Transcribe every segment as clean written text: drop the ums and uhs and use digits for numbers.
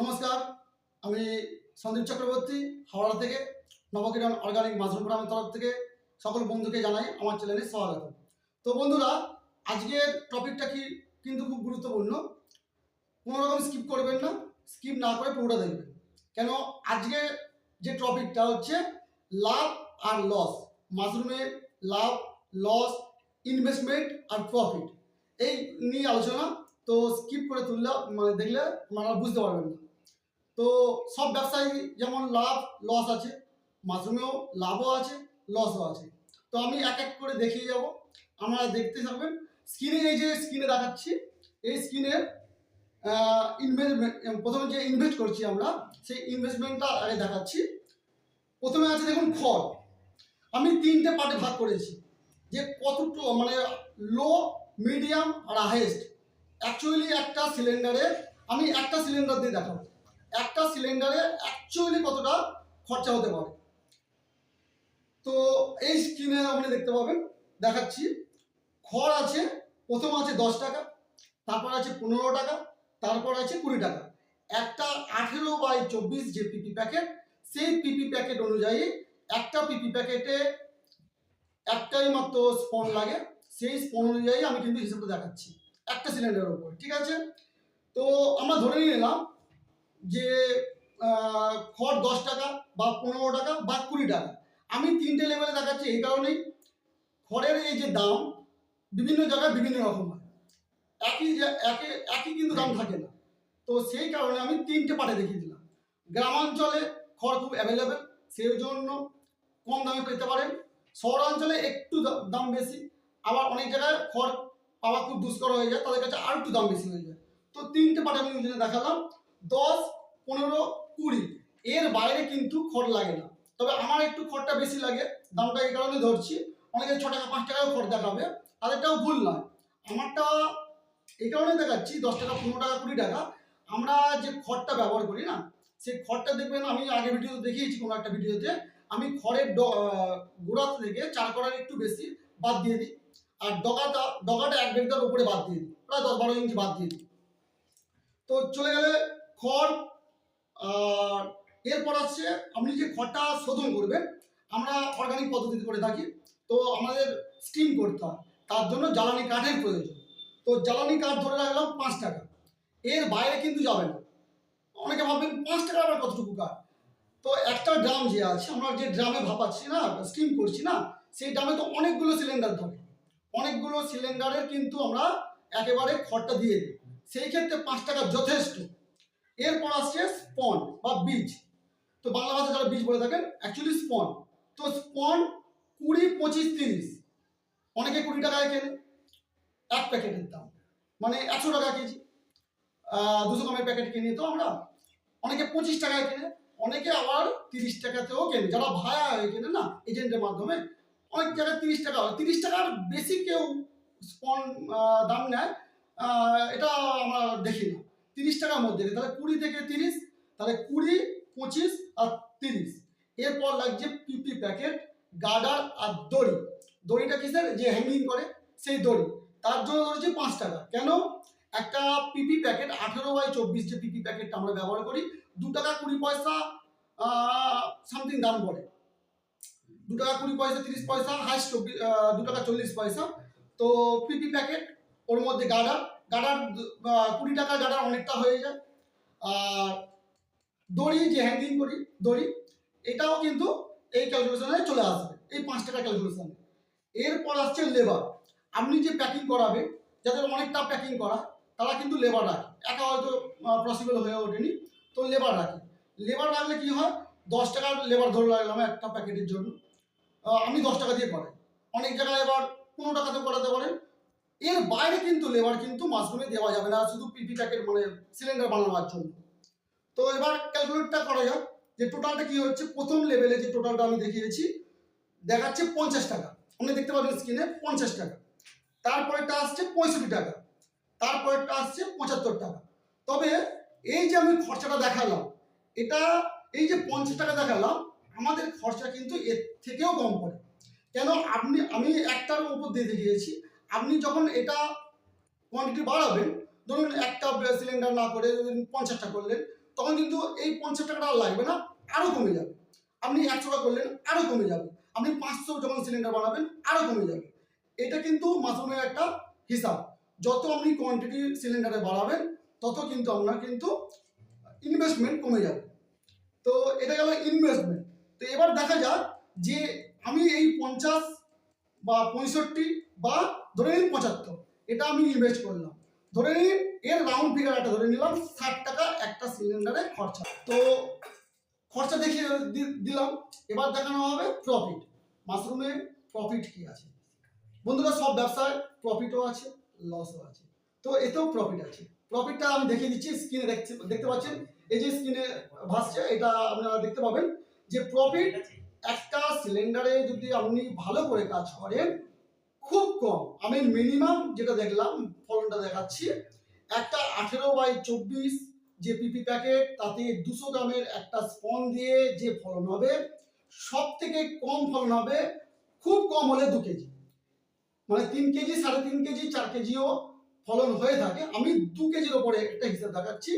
নমস্কার, আমি সন্দীপ চক্রবর্তী হাওড়া থেকে নবকিরণ অর্গানিক মাশরুম ফার্মের তরফ থেকে সকল বন্ধুকে জানাই আমার চ্যানেলে স্বাগত। তো বন্ধুরা, আজকের টপিকটা কিন্তু খুব গুরুত্বপূর্ণ। কোনো রকম স্কিপ করবেন না, স্কিপ না করে পুরোটা দেখবেন। কেন আজকে যে টপিকটা হচ্ছে লাভ আর লস, মাশরুমের লাভ লস, ইনভেস্টমেন্ট আর প্রফিট, এই নিয়ে আলোচনা। তো স্কিপ করে দেখলে আপনারা বুঝতে পারবেন না। তো সব ব্যবসায় যেমন লাভ লস আছে, মাশরুমেও লাভও আছে লসও আছে। তো আমি এক এক করে দেখিয়ে যাব, আপনারা দেখতে থাকবেন। এই যে স্ক্রিনে দেখাচ্ছি, এই স্ক্রিনের ইনভেস্টমেন্ট, প্রথমে যে ইনভেস্ট করছি আমরা সেই ইনভেস্টমেন্টটা আগে দেখাচ্ছি। প্রথমে আছে দেখুন খড়। আমি তিনটে পার্টে ভাগ করেছি, যে কতটুকু মানে লো, মিডিয়াম আর হাইয়েস্ট। অ্যাকচুয়ালি একটা সিলিন্ডারে, আমি একটা সিলিন্ডার দিয়ে দেখাবো একটা সিলিন্ডারে অ্যাকচুয়ালি কতটা খরচা হতে পারে। তো এই স্ক্রিনে আপনি দেখতে পাবেন, দেখাচ্ছি। খড় আছে, প্রথম আছে 10 টাকা, তারপর আছে 15 টাকা, তারপর আছে 20 টাকা। একটা 18x24 যে পিপি প্যাকেট, সেই পিপি প্যাকেট অনুযায়ী একটা পিপি প্যাকেটে একটাই মাত্র স্পন লাগে। সেই স্পন অনুযায়ী আমি কিন্তু হিসেবটা দেখাচ্ছি একটা সিলিন্ডারের উপর, ঠিক আছে? তো আমরা ধরে নিলাম যে খড় 10 টাকা বা 15 টাকা বা 20 টাকা। আমি তিনটে লেভেলে দেখাচ্ছি এই কারণেই, খড়ের এই যে দাম বিভিন্ন জায়গায় বিভিন্ন রকম হয়, একই কিন্তু দাম থাকে না। তো সেই কারণে আমি তিনটে পার্টে দেখিয়ে দিলাম। গ্রামাঞ্চলে খড় খুব অ্যাভেলেবেল, সেই জন্য কম দামে পেতে পারেন। শহরাঞ্চলে একটু দাম বেশি, আবার অনেক জায়গায় খড় পাওয়া খুব দুষ্কর হয়ে যায়, তাদের কাছে আর একটু দাম বেশি হয়ে যায়। তো তিনটে পার্টে আমি দেখালাম, 10, 15, 20। এর বাইরে কিন্তু খড় লাগে না। তবে আমার একটু খড়টা বেশি লাগে, দামটা এই কারণে ধরছি। অনেকে 6 টাকা 5 টাকাও খড় দেখাবে, তাদেরটাও ভুল নয়। আমারটা এই কারণে দেখাচ্ছি 10 টাকা 15 টাকা 20 টাকা। আমরা যে খড়টা ব্যবহার করি না, সেই খড়টা দেখবেন, আমি আগে ভিডিওতে দেখিয়েছি কোনো একটা ভিডিওতে, আমি খড়ের গোড়া থেকে 4 কড়ার একটু বেশি বাদ দিয়ে দিই, আর ডগাটা 1 বেগটার উপরে বাদ দিয়ে দিই, প্রায় 10-12 ইঞ্চি বাদ দিয়ে দিই। তো চলে গেলে খড়। আর এরপর আসছে, আপনি যে খড়টা শোধন করবেন, আমরা অর্গানিক পদ্ধতিতে করে থাকি। তো আমাদের স্টিম করতে হয়, তার জন্য জ্বালানি কাঠের প্রয়োজন। তো জ্বালানি কাঠ ধরে রাখলাম 5 টাকা, এর বাইরে কিন্তু যাবে না। অনেকে ভাববেন 5 টাকা আবার কতটুকু কাঠ। তো একটা ড্রাম যে আছে, আমরা যে ড্রামে ভাপাচ্ছি না, স্টিম করছি না, সেই ড্রামে তো অনেকগুলো সিলিন্ডার ধরে, অনেকগুলো সিলিন্ডারের কিন্তু আমরা একেবারে খড়টা দিয়ে দিই। সেই ক্ষেত্রে 5 টাকা যথেষ্ট। এরপর আসছে স্পন বা বীজ। তো বাংলা ভাষা যারা বীজ বলে থাকেন, অ্যাকচুয়ালি স্পন। তো স্পন 20, 25, 30, অনেকে 20 টাকায় কেনে। এক প্যাকেটের দাম মানে 100 টাকা কেজি। 200 গ্রামের প্যাকেট কিনি তো আমরা, অনেকে 25 টাকায় কেনে, অনেকে আবার 30 টাকাতেও কেনে, যারা ভাড়া হয়ে কেনে না এজেন্টের মাধ্যমে। অনেক জায়গায় 30 টাকার বেশি কেউ স্পন দাম নেয়, এটা আমরা দেখি না। 30 টাকার মধ্যে, তাহলে 20 থেকে 30, তাহলে 20, 25 আর 30। এরপর লাগছে পিপি প্যাকেট, গার্ডার আর দড়ি। দড়িটা কিসের, যে হ্যাঙ্গিং করে সেই দড়ি, তার জন্য ধরেছি 5 টাকা। কেন, একটা পিপি প্যাকেট 18x24 যে পিপি প্যাকেটটা আমরা ব্যবহার করি, 2 টাকা 20 পয়সা সামথিং দাম পড়ে। 2 টাকা 20 পয়সা 30 পয়সা, হাইস্ট 2 টাকা 40 পয়সা। তো পিপি প্যাকেট, ওর মধ্যে গার্ডার 20 টাকার গার্ডার অনেকটা হয়ে যায়। আর দড়ি যে হ্যাঙ্গিং করি দড়ি, এটাও কিন্তু এই ক্যালকুলেশনে চলে আসবে, এই 5 টাকা ক্যালকুলেশনে। এরপর আসছে লেবার। আপনি যে প্যাকিং করাবেন, যাদের অনেকটা প্যাকিং করা, তারা কিন্তু লেবার রাখে, একা হয়তো পসিবল হয়ে ওঠেনি, তো লেবার রাখে। লেবার রাখলে কি হয়, 10 টাকার লেবার ধরে রাখলাম একটা প্যাকেটের জন্য, আমি 10 টাকা দিয়ে করাই। অনেক জায়গায় এবার 15 টাকাতে করাতে পারেন। এর বাইরে কিন্তু লেবার কিন্তু মাশরুমে দেওয়া যাবে না, শুধু পিপি প্যাকেট মানে সিলিন্ডার বানানোর জন্য। তো এবার ক্যালকুলেটটা করা যাক, যে টোটালটা কি হচ্ছে। প্রথম লেভেলে যে টোটালটা আমি দেখিয়েছি, দেখাচ্ছে 50 টাকা, আপনি দেখতে পাবেন স্ক্রিনে 50 টাকা। তারপরেরটা আসছে 65 টাকা, তারপরেরটা আসছে 75 টাকা। তবে এই যে আমি খরচাটা দেখালাম, এটা এই যে 50 টাকা দেখালাম, আমাদের খরচা কিন্তু এর থেকেও কম পড়ে। কেন, আমি একটার উপর দিয়ে দেখিয়েছি। আপনি যখন এটা কোয়ান্টিটি বাড়াবেন, ধরুন একটা সিলিন্ডার না করে 50টা করলেন, তখন কিন্তু এই 50 টাকাটা আর লাগবে না, আরও কমে যাবে। আপনি 100 টাকা করলেন, আরও কমে যাবে। আপনি 500 যখন সিলিন্ডার বানাবেন, আরও কমে যাবে। এটা কিন্তু মাশরুমের একটা হিসাব। যত আপনি কোয়ান্টিটি সিলিন্ডারে বাড়াবেন, তত কিন্তু আপনার কিন্তু ইনভেস্টমেন্ট কমে যাবে। তো এটা গেল ইনভেস্টমেন্ট। তো এবার দেখা যাক যে আমি এই 50 বা 65 বা ধরে নিন 75, এটা আমি ইনভেস্ট করলাম। ধরে নিন এর রাউন্ড ফিগার একটা ধরে নিলাম 60 টাকা একটা সিলিন্ডারে খরচা। তো খরচা দেখিয়ে দিলাম। এবার দেখানো হবে প্রফিট। মাশরুমে প্রফিট কি আছে? বন্ধুরা, সব ব্যবসায় প্রফিটও আছে, লসও আছে। তো এতেও প্রফিট আছে। প্রফিটটা আমি দেখিয়ে দিচ্ছি, স্ক্রিনে দেখতে পাচ্ছেন, এই যে স্ক্রিনে ভাসছে, এটা আপনারা দেখতে পাবেন যে প্রফিট একটা সিলিন্ডারে যদি আপনি ভালো করে কাজ করেন খুব কম। আমি মিনিমাম যেটা দেখলাম, ফলনটা দেখাচ্ছি, একটা 18/24 যে পিপি প্যাকেট, তাতে 200 গ্রামের একটা স্পন দিয়ে যে ফলন হবে, সব থেকে কম ফলন হবে খুব কম হলে 2 কেজি। মানে 3 কেজি, 3.5 কেজি, 4 কেজিও ফলন হয়ে থাকে। আমি 2 কেজির ওপরে একটা হিসাব দেখাচ্ছি,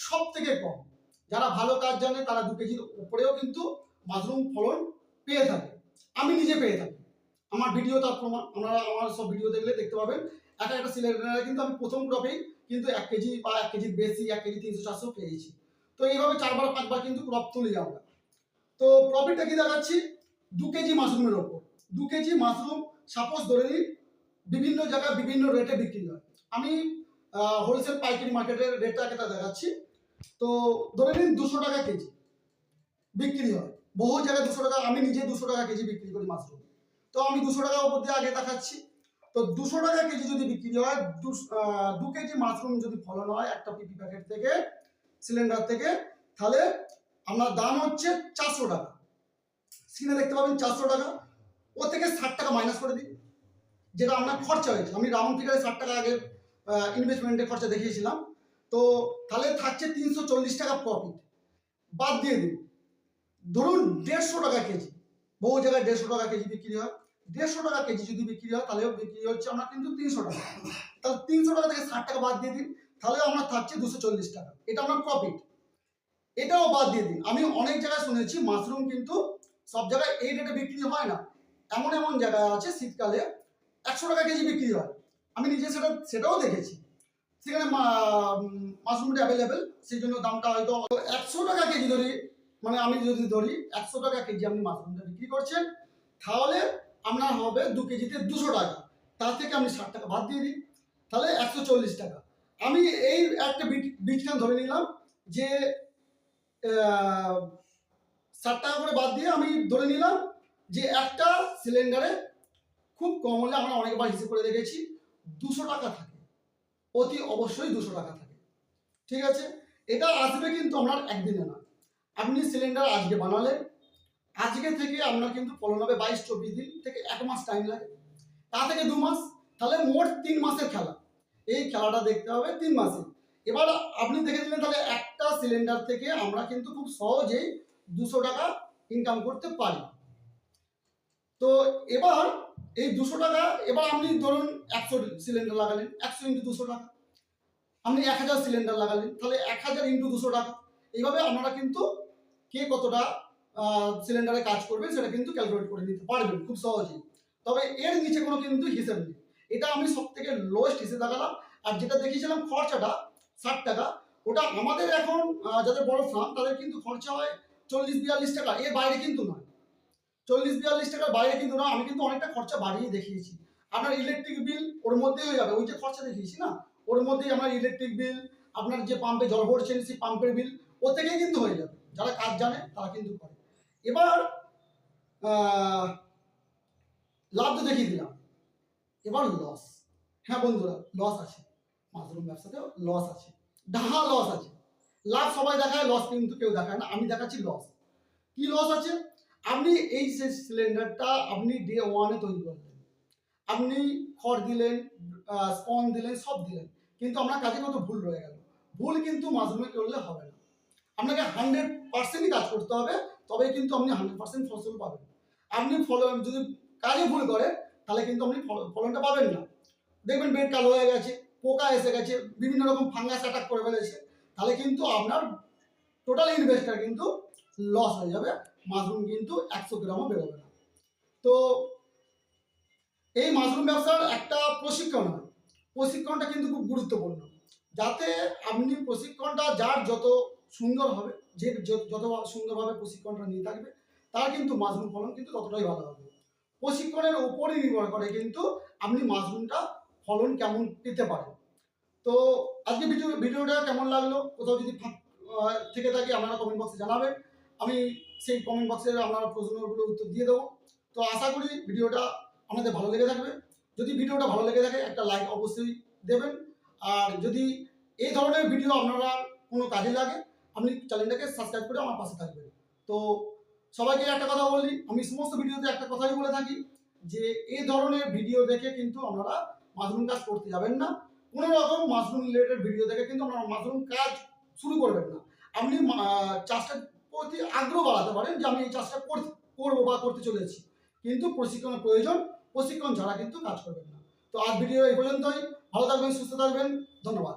সব থেকে কম। যারা ভালো কাজ জানে তারা 2 কেজির উপরেও কিন্তু মাশরুম ফলন পেয়ে থাকে। আমি নিজে পেয়ে থাকি, আমার ভিডিও তার প্রমাণ। আপনারা আমার সব ভিডিও দেখলে দেখতে পাবেন। একটা সিলিন্ডারে কিন্তু আমি প্রথম ক্রপেই কিন্তু 1 কেজি বা 1 কেজির বেশি, 1 কেজি 300-400 পেয়েছি। তো এইভাবে 4 বার 5 বার কিন্তু ক্রপ তুলি আমরা। তো প্রফিটটা কি দেখাচ্ছি 2 কেজি মাশরুমের ওপর। 2 কেজি মাশরুম সাপোজ ধরে নিন বিভিন্ন জায়গায় বিভিন্ন রেটে বিক্রি হয়। আমি হোলসেল পাইকারি মার্কেটের রেটটা দেখাচ্ছি। তো ধরে নিন 200 টাকা কেজি বিক্রি হয়। বহু জায়গায় 200 টাকা, আমি নিজে 200 টাকা কেজি বিক্রি করি মাশরুম। তো আমি 200 টাকা উপর দিয়ে আগে দেখাচ্ছি। তো 200 টাকা কেজি যদি বিক্রি হয়, 2 কেজি মাশরুম যদি ফলন হয় একটা পিপি প্যাকেট থেকে, সিলিন্ডার থেকে, তাহলে আপনার দাম হচ্ছে 400 টাকা। স্ক্রিনে দেখতে পাবেন 400 টাকা। ও থেকে 60 টাকা মাইনাস করে দিন, যেটা আপনার খরচা হয়েছে। আমি রাউন্ড ফিগারে 60 টাকা আগে ইনভেস্টমেন্টের খরচা দেখিয়েছিলাম। তো তাহলে থাকছে 340 টাকা প্রফিট। বাদ দিয়ে দিন, ধরুন 150 টাকা কেজি। বহু জায়গায় 150 টাকা কেজি বিক্রি হয়। 150 টাকা কেজি যদি বিক্রি হয়, তাহলেও বিক্রি হচ্ছে আমরা কিন্তু 300 টাকা। তাহলে 300 টাকা থেকে 60 টাকা বাদ দিয়ে দিন, তাহলে আমার থাকছে 240 টাকা। এটা আমার প্রফিট। এটাও বাদ দিয়ে দিন। আমি অনেক জায়গায় শুনেছি মাশরুম কিন্তু সব জায়গায় এই রেটে বিক্রি হয় না। এমন এমন জায়গায় আছে শীতকালে 100 টাকা কেজি বিক্রি হয়। আমি নিজে সেটাও দেখেছি। সেখানে মাশরুমটা অ্যাভেলেবেল, সেই জন্য দামটা হয়তো 100 টাকা কেজি ধরি। মানে আমি যদি ধরি 100 টাকা কেজি আপনি মাশরুমটা বিক্রি করছেন, তাহলে আপনার হবে 2 কেজিতে 200 টাকা। তার থেকে আপনি 60 টাকা বাদ দিয়ে দিন, তাহলে 140 টাকা। আমি এই একটা বিটখান ধরে নিলাম যে 60 টাকা করে বাদ দিয়ে আমি ধরে নিলাম যে একটা সিলিন্ডারে খুব কম হলে, আমরা অনেকবার হিসেব করে দেখেছি, 200 টাকা থাকে। অতি অবশ্যই 200 টাকা থাকে। ঠিক আছে? এটা আসবে কিন্তু আপনার একদিনে না। আপনি সিলিন্ডার আজকে বানালেন, আজকে থেকে আপনার কিন্তু ফলন হবে 22-24 দিন থেকে 1 মাস টাইম লাগে। তা থেকে 2 মাস, তাহলে মোট 3 মাসের খেলা। এই খেলাটা দেখতে হবে 3 মাসে। এবার আপনি দেখে দিলেন, তাহলে একটা সিলিন্ডার থেকে আমরা কিন্তু খুব সহজেই 200 টাকা ইনকাম করতে পারি। তো এবার এই 200 টাকা, এবার আপনি ধরুন 100 সিলিন্ডার লাগালেন, 100 × 200 টাকা। আপনি 1000 সিলিন্ডার লাগালেন, তাহলে 1000 × 200 টাকা। এইভাবে আপনারা কিন্তু কে কতটা সিলিন্ডারে কাজ করবেন সেটা কিন্তু ক্যালকুলেট করে নিতে পারবেন খুব সহজেই। তবে এর নিচে কোনো কিন্তু হিসেব নেই। এটা আমি সব থেকে লোয়েস্ট হিসেবে দেখালাম। আর যেটা দেখিয়েছিলাম খরচাটা 60 টাকা, ওটা আমাদের এখন যাদের বড় ফার্ম তাদের কিন্তু খরচা হয় 40-42 টাকা, এর বাইরে কিন্তু নয়। 40-42 টাকার বাইরে কিন্তু না। আমি কিন্তু অনেকটা খরচা বাড়িয়ে দেখিয়েছি। আপনার ইলেকট্রিক বিল ওর মধ্যেই হয়ে যাবে। ওই যে খরচা দেখিয়েছি না, ওর মধ্যেই আমার ইলেকট্রিক বিল, আপনার যে পাম্পে জল ভরছেন সেই পাম্পের বিল, ও থেকেই কিন্তু হয়ে যাবে। যারা কাজ জানে তারা কিন্তু করে। এবার লাভ তো দেখিয়ে দিলাম, এবার লস। হ্যাঁ বন্ধুরা, লস আছে। মাশরুম ব্যবসাতেও লস আছে, ডাহা লস আছে। লাভ সবাই দেখায়, লস কিন্তু কেউ দেখায় না। আমি দেখাচ্ছি লস। কি লস আছে? আপনি এই যে সিলিন্ডারটা আপনি ডে 1-এ তৈরি করলেন, আপনি খড় দিলেন, স্পন দিলেন, সব দিলেন, কিন্তু আপনার কাজে কত ভুল রয়ে গেল। ভুল কিন্তু মাশরুমে করলে হবে না। আপনাকে 100%ই কাজ করতে হবে, তবে কিন্তু আপনি 100% ফসল পাবেন। আপনি ফলন যদি কাজে ভুল করেন, তাহলে কিন্তু আপনি ফলনটা পাবেন না। দেখবেন বেড কালো হয়ে গেছে, পোকা এসে গেছে, বিভিন্ন রকম ফাঙ্গাস অ্যাটাক করে ফেলেছে, তাহলে কিন্তু আপনার টোটাল ইনভেস্টটা কিন্তু লস হয়ে যাবে, মাশরুম কিন্তু 100 গ্রামও বেরোবে না। তো এই মাশরুম ব্যবসার একটা প্রশিক্ষণ হয়, প্রশিক্ষণটা কিন্তু খুব গুরুত্বপূর্ণ, যাতে আপনি প্রশিক্ষণটা যার যত সুন্দর হবে, যে যত সুন্দরভাবে প্রশিক্ষণটা নিয়ে থাকবে, তার কিন্তু মাশরুম ফলন কিন্তু ততটাই ভালো হবে। প্রশিক্ষণের উপরই নির্ভর করে কিন্তু আপনি মাশরুমটা ফলন কেমন পেতে পারেন। তো আজকে ভিডিওটা কেমন লাগলো, কোথাও যদি থেকে থাকে আপনারা কমেন্ট বক্সে জানাবেন, আমি সেই কমেন্ট বক্সে আপনারা প্রশ্নগুলো উত্তর দিয়ে দেবো। তো আশা করি ভিডিওটা আপনাদের ভালো লেগে থাকবে। যদি ভিডিওটা ভালো লেগে থাকে একটা লাইক অবশ্যই দেবেন, আর যদি এই ধরনের ভিডিও আপনারা কোনো কাজে লাগে আপনি চ্যানেলটাকে সাবস্ক্রাইব করে আমার পাশে থাকবেন। তো সবাইকে একটা কথা বলি, আমি সমস্ত ভিডিওতে একটা কথাই বলে থাকি যে এই ধরনের ভিডিও দেখে কিন্তু আপনারা মাশরুম কাজ করতে যাবেন না। কোনো রকম মাশরুম রিলেটেড ভিডিও দেখে কিন্তু আপনারা মাশরুম কাজ শুরু করবেন না। আপনি চাষটার প্রতি আগ্রহ বাড়াতে পারেন যে আমি এই চাষটা করবো বা করতে চলেছি, কিন্তু প্রশিক্ষণের প্রয়োজন, প্রশিক্ষণ ছাড়া কিন্তু কাজ করবেন না। তো আজ ভিডিও এই পর্যন্তই। ভালো থাকবেন, সুস্থ থাকবেন, ধন্যবাদ।